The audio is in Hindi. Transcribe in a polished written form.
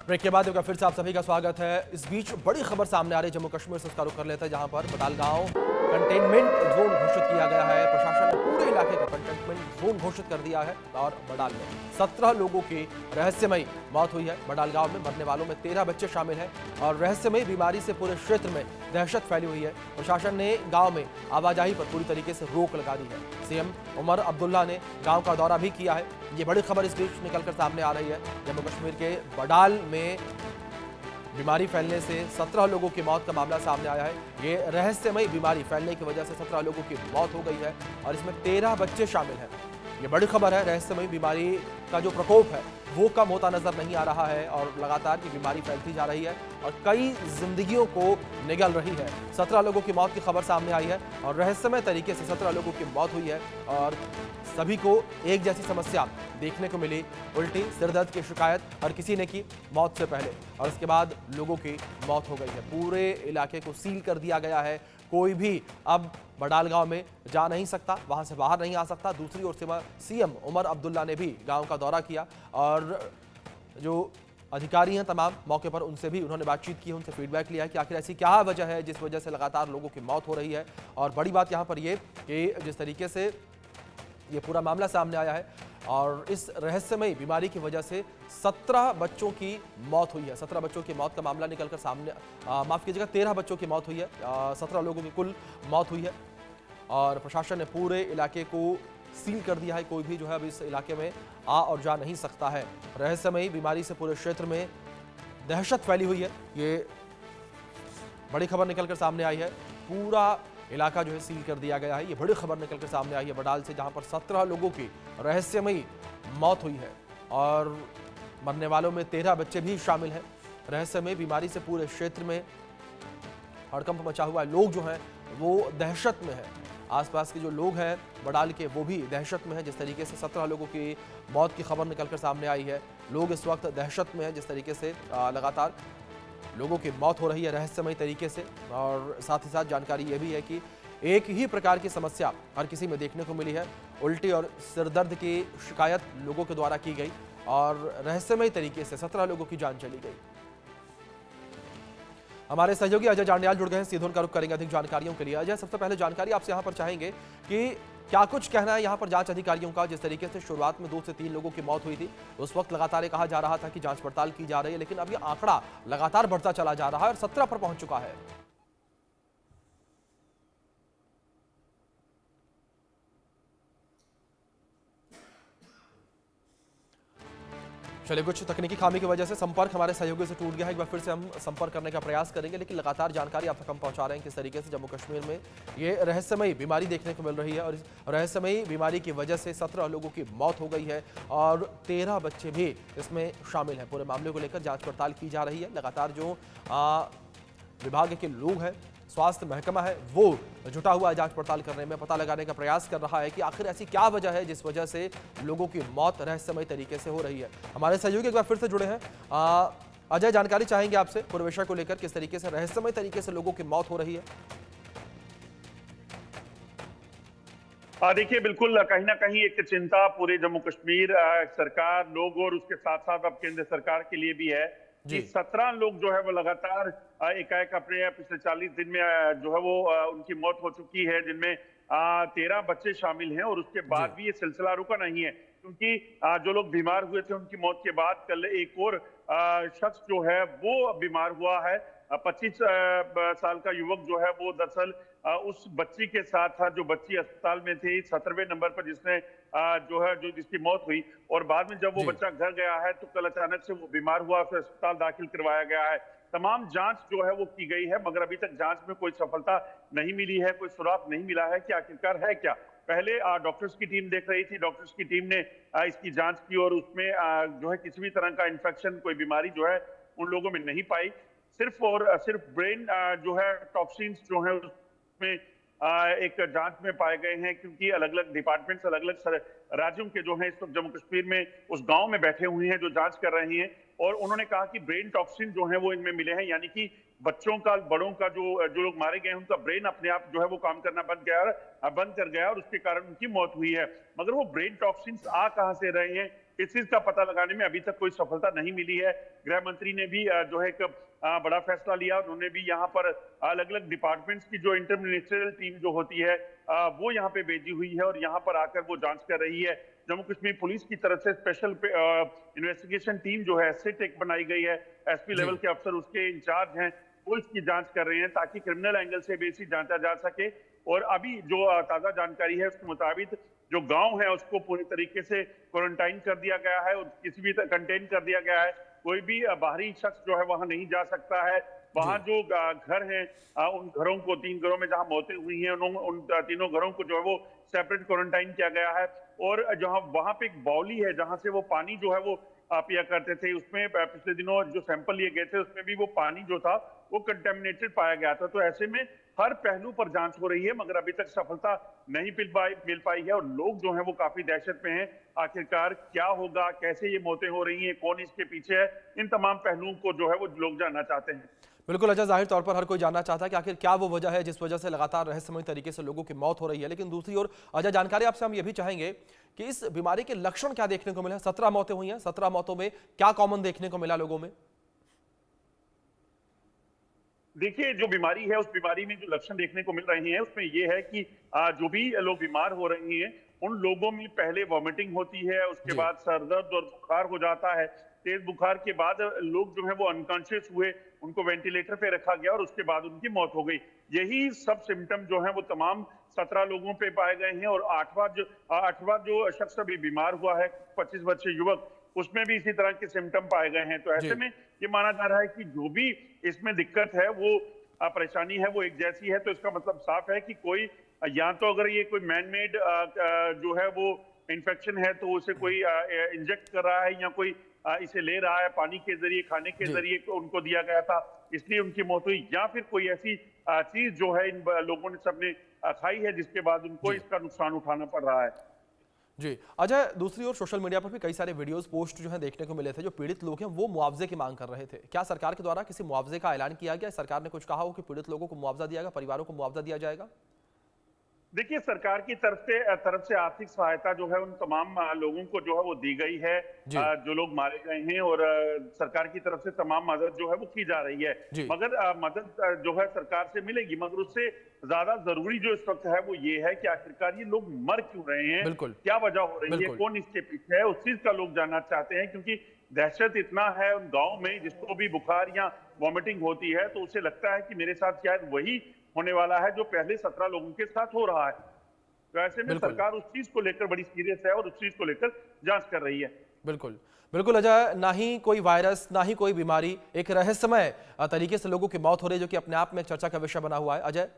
ब्रेक के बाद एक बार फिर से आप सभी का स्वागत है। इस बीच बड़ी खबर सामने आ रही है जम्मू कश्मीर से, उसका रुख कर लेते हैं, जहां पर बटालगांव कंटेनमेंट जोन घोषित किया गया है। प्रशासन ने पूरे इलाके को कंटेनमेंट जोन घोषित कर दिया है और बडाल में 17 लोगों की रहस्यमयी मौत हुई है। बडालगांव में मरने वालों में 13 बच्चे शामिल हैं और रहस्यमयी बीमारी से पूरे क्षेत्र में दहशत फैली हुई है। प्रशासन ने गाँव में आवाजाही पर पूरी तरीके से रोक लगा दी है। सीएम उमर अब्दुल्ला ने गाँव का दौरा भी किया है। ये बड़ी खबर इस बीच निकलकर सामने आ रही है। जम्मू कश्मीर के बडाल में बीमारी फैलने से 17 लोगों की मौत का मामला सामने आया है। ये रहस्यमयी बीमारी फैलने की वजह से 17 लोगों की मौत हो गई है और इसमें 13 बच्चे शामिल हैं। ये बड़ी खबर है। रहस्यमयी बीमारी का जो प्रकोप है वो कम होता नजर नहीं आ रहा है और लगातार ये बीमारी फैलती जा रही है और कई जिंदगियों को निगल रही है। 17 लोगों की मौत की खबर सामने आई है और रहस्यमय तरीके से 17 लोगों की मौत हुई है और सभी को एक जैसी समस्या देखने को मिली। उल्टी, सिरदर्द की शिकायत हर किसी ने की मौत से पहले और उसके बाद लोगों की मौत हो गई है। पूरे इलाके को सील कर दिया गया है। कोई भी अब बडालगांव में जा नहीं सकता, वहां से बाहर नहीं आ सकता। दूसरी ओर से सीएम उमर अब्दुल्ला ने भी गांव का दौरा किया और जो अधिकारी हैं तमाम मौके पर, उनसे भी उन्होंने बातचीत की, उनसे फीडबैक लिया है कि आखिर ऐसी क्या वजह है जिस वजह से लगातार लोगों की मौत हो रही है। और बड़ी बात यहाँ पर ये कि जिस तरीके से ये पूरा मामला सामने आया है और इस रहस्यमयी बीमारी की वजह से 17 बच्चों की मौत हुई है। 17 बच्चों की मौत का मामला निकलकर सामने, माफ कीजिएगा, 13 बच्चों की मौत हुई है। 17 लोगों की कुल मौत हुई है और प्रशासन ने पूरे इलाके को सील कर दिया है। कोई भी जो है अब इस इलाके में आ और जा नहीं सकता है। रहस्यमयी बीमारी से पूरे क्षेत्र में दहशत फैली हुई है। ये बड़ी खबर निकलकर सामने आई है। पूरा इलाका जो है सील कर दिया गया है। ये बड़ी खबर निकलकर सामने आई है बडाल से, जहां पर 17 लोगों की रहस्यमयी मौत हुई है और मरने वालों में 13 बच्चे भी शामिल हैं। रहस्यमयी बीमारी से पूरे क्षेत्र में हड़कंप मचा हुआ है। लोग जो हैं वो दहशत में है। आसपास के जो लोग हैं बडाल के, वो भी दहशत में है। जिस तरीके से 17 लोगों की मौत की खबर निकलकर सामने आई है, लोग इस वक्त दहशत में है। जिस तरीके से लगातार लोगों की मौत हो रही है रहस्यमयी तरीके से। और साथ ही साथ जानकारी यह भी है कि एक ही प्रकार की समस्या हर किसी में देखने को मिली है। उल्टी और सिरदर्द की शिकायत लोगों के द्वारा की गई और रहस्यमयी तरीके से 17 लोगों की जान चली गई। हमारे सहयोगी अजय जांडियाल जुड़ गए हैं, सीधे उनका रुख करेंगे अधिक जानकारियों के लिए। अजय, सबसे पहले जानकारी आपसे यहाँ पर चाहेंगे कि क्या कुछ कहना है यहाँ पर जांच अधिकारियों का। जिस तरीके से शुरुआत में 2 से 3 लोगों की मौत हुई थी, उस वक्त लगातार ये कहा जा रहा था कि जांच पड़ताल की जा रही है, लेकिन अब ये आंकड़ा लगातार बढ़ता चला जा रहा है और 17 पर पहुंच चुका है। चलिए, कुछ तकनीकी खामी की वजह से संपर्क हमारे सहयोगी से टूट गया है। एक बार फिर से हम संपर्क करने का प्रयास करेंगे, लेकिन लगातार जानकारी आप तक हम पहुंचा रहे हैं किस तरीके से जम्मू कश्मीर में ये रहस्यमयी बीमारी देखने को मिल रही है और इस रहस्यमयी बीमारी की वजह से 17 लोगों की मौत हो गई है और 13 बच्चे भी इसमें शामिल हैं। पूरे मामले को लेकर जाँच पड़ताल की जा रही है। लगातार जो विभाग के लोग हैं, स्वास्थ्य महकमा है, वो जुटा हुआ है जांच पड़ताल करने में, पता लगाने का प्रयास कर रहा है कि आखिर ऐसी क्या वजह है जिस वजह से लोगों की मौत रहस्यमय तरीके से हो रही है। हमारे सहयोगी एक बार फिर से जुड़े हैं। अजय, जानकारी चाहेंगे आपसे पूरे विषय को लेकर, किस तरीके से रहस्यमय तरीके से लोगों की मौत हो रही है। देखिए, बिल्कुल कहीं ना कहीं एक चिंता पूरे जम्मू कश्मीर सरकार, लोग और उसके साथ साथ अब केंद्र सरकार के लिए भी है कि 17 लोग जो है वो लगातार एकाएक अपने पिछले 40 दिन में जो है वो उनकी मौत हो चुकी है, जिनमें 13 बच्चे शामिल हैं और उसके बाद भी ये सिलसिला रुका नहीं है, क्योंकि जो लोग बीमार हुए थे उनकी मौत के बाद कल एक और शख्स जो है वो बीमार हुआ है। 25 साल का युवक जो है वो दरअसल उस बच्ची के साथ था, जो बच्ची अस्पताल में थी 17वें नंबर पर, जिसने जो जिसकी मौत हुई। और बाद में जब वो बच्चा घर गया है तो कल अचानक से वो बीमार हुआ, फिर अस्पताल दाखिल करवाया गया है। तमाम जांच जो है वो की गई है, मगर अभी तक जांच में कोई सफलता नहीं मिली है, कोई सुराग नहीं मिला है कि आखिरकार है क्या। पहले डॉक्टर्स की टीम देख रही थी, डॉक्टर्स की टीम ने इसकी जांच की और उसमें जो है किसी भी तरह का इन्फेक्शन, कोई बीमारी जो है उन लोगों में नहीं पाई। सिर्फ और सिर्फ ब्रेन जो है टॉक्सिन्स जो है उसमें एक जांच में पाए गए हैं, क्योंकि अलग अलग डिपार्टमेंट्स, अलग अलग राज्यों के जो है इस वक्त जम्मू कश्मीर में उस गांव में बैठे हुए हैं जो जांच कर रहे हैं। और उन्होंने कहा कि ब्रेन टॉक्सिन जो है वो इनमें मिले हैं, यानी कि बच्चों का, बड़ों का जो लोग मारे गए हैं उनका ब्रेन अपने आप जो है वो काम करना बंद कर गया और उसके कारण उनकी मौत हुई है। मगर वो ब्रेन टॉक्सिन्स आ कहां से रहे हैं, इस चीज का पता लगाने में अभी तक कोई सफलता नहीं मिली है। गृह मंत्री ने भी जो है एक बड़ा फैसला लिया। उन्होंने भी यहाँ पर अलग अलग डिपार्टमेंट्स की जो इंटर मिनिस्ट्रियल टीम जो होती है वो यहाँ पे भेजी हुई है और यहाँ पर आकर वो जांच कर रही है। जम्मू कश्मीर पुलिस की तरफ से स्पेशल इन्वेस्टिगेशन टीम जो है सिट बनाई गई है। एसपी लेवल के अफसर उसके इंचार्ज हैं, वो इसकी जांच कर रहे हैं ताकि क्रिमिनल एंगल से भी इसी जांचा जा सके। और अभी जो ताजा जानकारी है उसके मुताबिक जो गांव है उसको पूरी तरीके से क्वारंटाइन कर दिया गया है और किसी भी कंटेन कर दिया गया है। कोई भी बाहरी शख्स जो है वहां नहीं जा सकता है। वहां जो घर हैं उन घरों को 3 घरों में जहां मौतें हुई हैं उन तीनों घरों को जो है वो सेपरेट क्वारंटाइन किया गया है। और जहां वहां पे एक बाउली है जहां से वो पानी जो है वो पिया करते थे, उसमें पिछले दिनों जो सैंपल लिए गए थे उसमें भी वो पानी जो था वो कंटेमिनेटेड पाया गया था। तो ऐसे में हर पहलू पर जांच हो रही है मगर अभी तक सफलता नहीं मिल पाई है और लोग जो हैं वो काफी दहशत में हैं। आखिरकार क्या होगा, कैसे ये मौतें हो रही हैं, कौन इसके पीछे है, इन तमाम पहलुओं को जो है वो लोग जानना चाहते हैं। बिल्कुल अजय, जाहिर तौर पर हर कोई जानना चाहता है कि आखिर क्या वो वजह है जिस वजह से लगातार रहस्यमय तरीके से लोगों की मौत हो रही है। लेकिन दूसरी ओर अजय, जानकारी आपसे हम ये भी चाहेंगे कि इस बीमारी के लक्षण क्या देखने को मिले। 17 मौतें हुई हैं, 17 मौतों में क्या कॉमन देखने को मिला लोगों में? देखिए, जो बीमारी है उस बीमारी में जो लक्षण देखने को मिल रहे हैं उसमें ये है कि जो भी लोग बीमार हो रहे हैं उन लोगों में पहले वॉमिटिंग होती है, उसके बाद सर दर्द और बुखार हो जाता है। तेज बुखार के बाद लोग जो है वो अनकॉन्शियस हुए, उनको वेंटिलेटर पे रखा गया और उसके बाद उनकी मौत हो गई। यही सब सिम्टम जो है वो तमाम 17 लोगों पे पाए गए हैं और आठवां जो शख्स अभी बीमार हुआ है 25 वर्षीय युवक, उसमें भी इसी तरह के सिम्टम पाए गए हैं। तो ऐसे में ये माना जा रहा है कि जो भी इसमें दिक्कत है वो परेशानी है वो एक जैसी है। तो इसका मतलब साफ है कि कोई या तो अगर ये कोई मैन मेड जो है वो इन्फेक्शन है तो उसे कोई इंजेक्ट कर रहा है या कोई इसे ले रहा है पानी के जरिए, खाने के जरिए उनको दिया गया था इसलिए उनकी मौत हुई, या फिर कोई ऐसी चीज जो है इन लोगों ने सबने खाई है जिसके बाद उनको इसका नुकसान उठाना पड़ रहा है। जी अजय, दूसरी ओर सोशल मीडिया पर भी कई सारे वीडियोस पोस्ट जो है देखने को मिले थे। जो पीड़ित लोग हैं वो मुआवजे की मांग कर रहे थे। क्या सरकार के द्वारा किसी मुआवजे का ऐलान किया गया? सरकार ने कुछ कहा हो कि पीड़ित लोगों को मुआवजा दिया गया, परिवारों को मुआवजा दिया जाएगा? देखिए, सरकार की तरफ से आर्थिक सहायता जो है उन तमाम लोगों को जो है वो दी गई है जो लोग मारे गए हैं और सरकार की तरफ से तमाम मदद जो है वो की जा रही है। मगर मदद जो है सरकार से मिलेगी, मगर उससे ज्यादा जरूरी जो इस वक्त है वो ये है कि आखिरकार ये लोग मर क्यों रहे हैं, क्या वजह हो रही है, कौन इसके पीछे है, उस चीज का लोग जानना चाहते हैं। क्योंकि दहशत इतना है उन गाँव में जिसको भी बुखार या वॉमिटिंग होती है तो उसे लगता है कि मेरे साथ शायद वही होने वाला है जो पहले 17 लोगों के साथ हो रहा है। तो ऐसे में सरकार उस चीज को लेकर बड़ी सीरियस है और उस चीज को लेकर जांच कर रही है। बिल्कुल अजय, ना ही कोई वायरस ना ही कोई बीमारी, एक रहस्यमय तरीके से लोगों की मौत हो रही है जो कि अपने आप में चर्चा का विषय बना हुआ है। अजय।